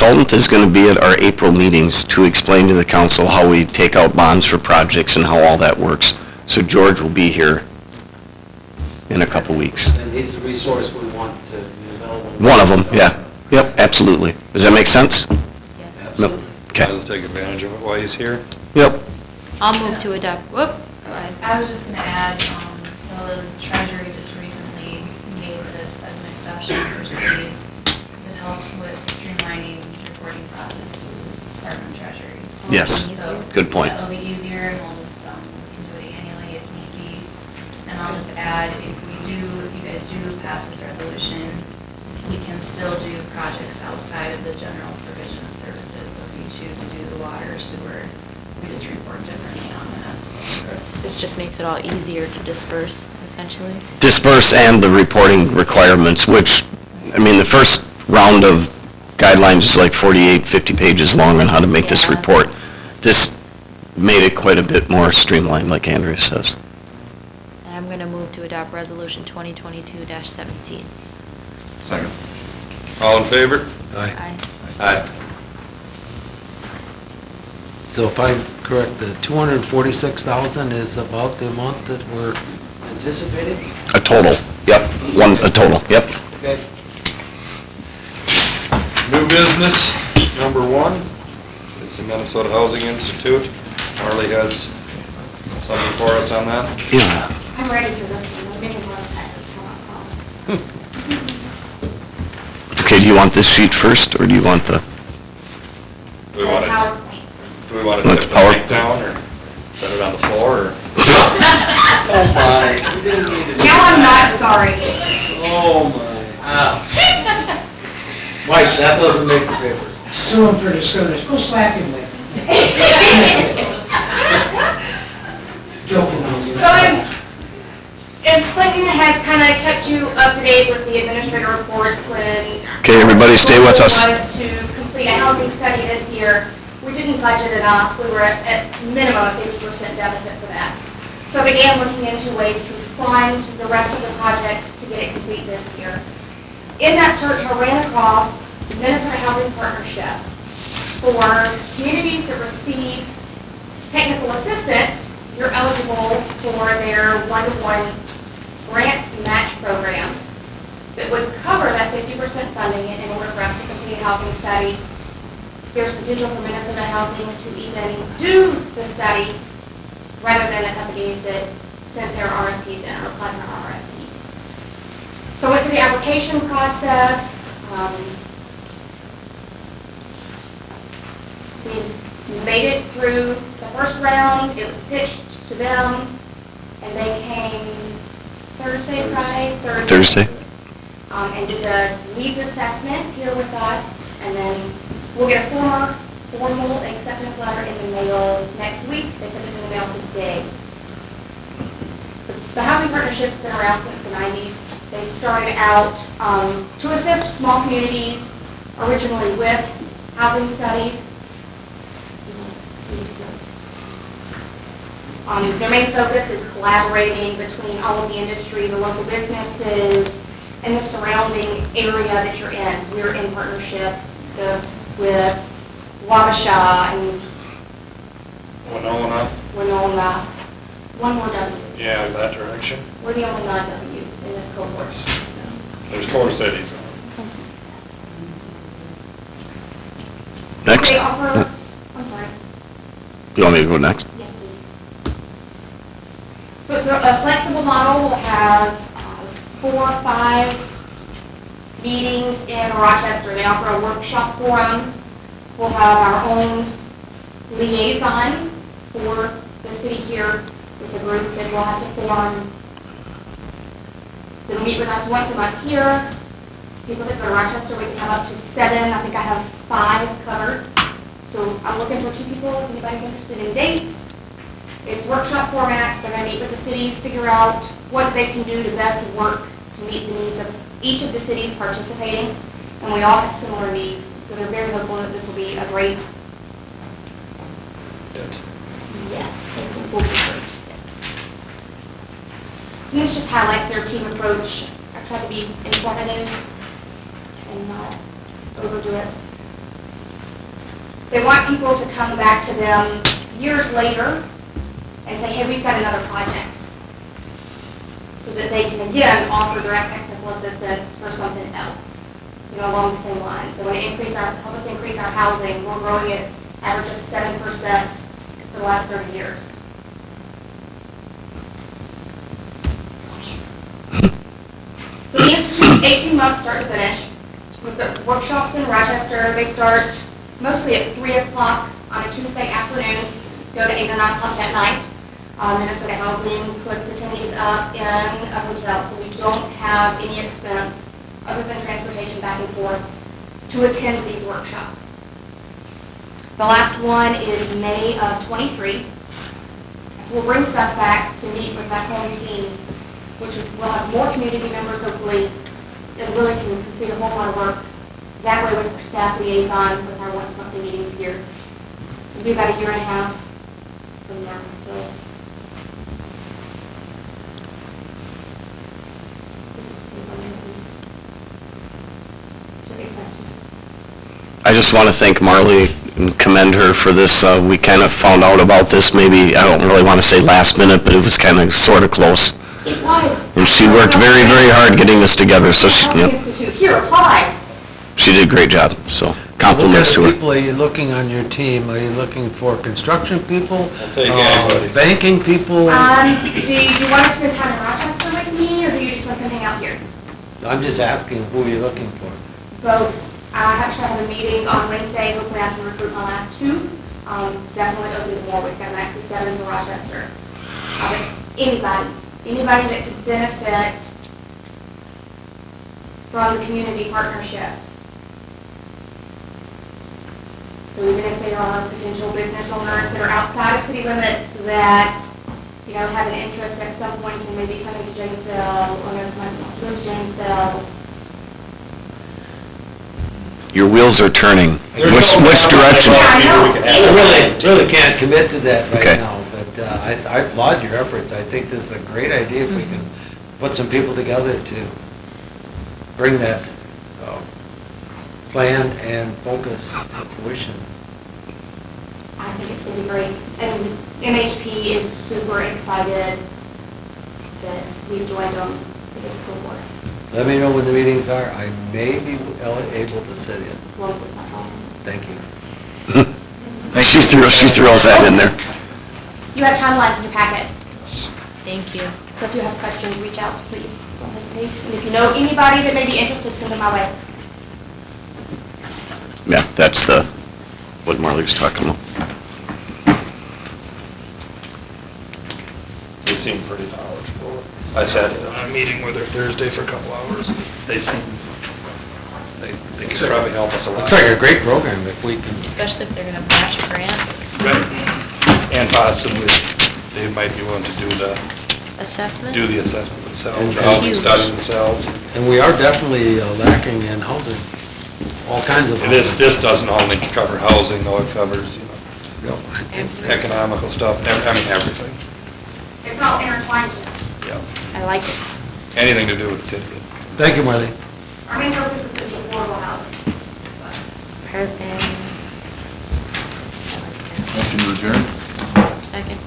consultant is gonna be at our April meetings to explain to the council how we take out bonds for projects and how all that works. So George will be here in a couple weeks. And he's the resource we want to develop. One of them, yeah. Yep, absolutely. Does that make sense? Absolutely. Okay. I'll take advantage of it while he's here. Yep. I'll move to adopt, whoop, go ahead. I was just gonna add, the Treasury just recently made this as an exception for cities. It helps with streamlining reporting process to Department of Treasury. Yes, So good point. that'll be easier, and we'll just, we can do it annually if need be. And I'll just add, if you guys do pass this resolution, we can still do projects outside of the general provision of services. So if you choose to do the water, sewer, we just report differently on that. This just makes it all easier to disperse, essentially. Disperse and the reporting requirements, which, I mean, the first round of guidelines is like 48, 50 pages long on how to make this Yeah. report. This made it quite a bit more streamlined, like Andrea says. And I'm gonna move to adopt resolution 2022-17. Second. All in favor? Aye. Aye. So if I'm correct, the $246,000 is about the amount that we're anticipating? A total, yep, a total, yep. Okay. New business, number 1, is the Minnesota Housing Institute. Marley has something for us on that. Yeah. I'm ready for this one, I'm making a lot of taxes come up. Okay, do you want this sheet first, or do you want the, Do we want to, PowerPoint. do we want to Let's take the power- mic down, or set it on the floor, or? Oh my, we didn't need to. Now I'm not sorry. Oh my. Mike, that doesn't make the paper. Suing for discrimination, go slap him with. Joking on you. So I'm flicking ahead, kind of kept you up to date with the administrator reports when... Okay, everybody stay with us. ...was to complete a housing study this year. We didn't budget enough, we were at minimum 50% deficit for that. So I began looking into ways to fund the rest of the project to get it complete this year. In that search, I ran across the Minnesota Housing Partnership for communities that receive technical assistance. You're eligible for their one-to-one grant match program that would cover that 50% funding in order for us to complete a housing study. There's potential for Minnesota Housing to even do the study rather than the companies that sent their RFPs in or applied for RFPs. So went through the application process. We made it through the first round. It was pitched to them, and they came Thursday, Friday? Thursday? And did a needs assessment here with us, and then we'll get a formal acceptance letter in the mail next week. They sent it in the mail today. The Housing Partnership's been around since the 90s. They started out to assist small communities, originally with housing studies. Their main focus is collaborating between all of the industry, the local businesses, and the surrounding area that you're in. We're in partnership with Wabasha and Winona. One more W. Yeah, that direction. We're the only non-W in this cohort. There's 4 cities. Next? They offer, I'm sorry. You want me to go next? Yes, please. So it's a flexible model. We'll have 4 or 5 meetings in Rochester. They offer a workshop forum. We'll have our own liaison for the city here with a group that we'll have to form. They'll meet with us once a month here. People that go to Rochester, we can have up to 7. I think I have 5 covered. So I'm looking for 2 people, if anybody's interested in dates. It's workshop format. They're going to meet with the cities, figure out what they can do to best work to meet the needs of each of the cities participating. And we all have similar needs, so they're very hopeful that this will be a great, yes, it will be great. And this just highlights their team approach. I try to be informative and not overdo it. They want people to come back to them years later and say, hey, we've got another project. So that they can again offer direct technical assistance for something else, you know, along the same lines. So when it help us increase our housing, we're growing at average of 7% for the last 30 years. So the Institute, 18 months start to finish. With the workshops in Rochester, they start mostly at 3 o'clock on a Tuesday afternoon, go to 8 or 9 o'clock at night. Minnesota Housing puts attendees up in a hotel, so we don't have any expense other than transportation back and forth to attend these workshops. The last one is May of '23. We'll bring stuff back to meet with that whole team, which is, we'll have more community members hopefully, that really can complete a whole lot of work. That way with our staff liaison, with our once monthly meetings here. It'll be about a year and a half from now, so. I just want to thank Marley and commend her for this. We kind of found out about this maybe, I don't really want to say last minute, but it was kind of sort of close. It was. And she worked very, very hard getting this together, so she, Housing Institute, here, apply. she did a great job, so compliments to What kind of her. people are you looking on your team? Are you looking for construction people? I'll take anybody. Banking people? Do you want to spend time in Rochester with me, or do you just want to hang out here? I'm just asking, who are you looking for? Both. I actually have a meeting on Wednesday, hopefully I can recruit my last two. Definitely open more, we've got actually 7 in Rochester. Anybody that could benefit from the community partnership. So even if they are potential business owners that are outside of city limits that, you know, have an interest at some point in maybe coming to Janesville, or know somebody wants to go to Janesville. Your wheels are turning. There's Which no- direction? Yeah, I know. I really can't commit to that Okay. right now, but I applaud your efforts. I think this is a great idea if we can put some people together to bring that plan and focus to fruition. I think it's going to be great. And MHP is super excited that we've joined them for this cohort. Let me know when the meetings are. I may be able to sit in. Well, it's not all. Thank you. She throws that in there. You have timelines in your packet, Thank you. so if you have questions, reach out, please. Don't hesitate. And if you know anybody that may be interested, send them my way. Yeah, that's what Marley was talking about. They seem pretty knowledgeable. I sat in on a meeting with her Thursday for a couple hours. They seem, they could probably help us a lot. Looks like a great program if we can. Especially if they're gonna match a grant Right. And possibly, they might be willing to do the assessment. assessment themselves, And- the housing Huge. study themselves. And we are definitely lacking in housing, all kinds of And housing. this doesn't only cover housing, though, it covers, you know, Yep. economical stuff, I mean, everything. It's all intertwined. Yeah. I like it. Anything to do with Tiffany. Thank you, Marley. Our main focus is affordable housing. Perfect. I like that. Motion to adjourn? Second.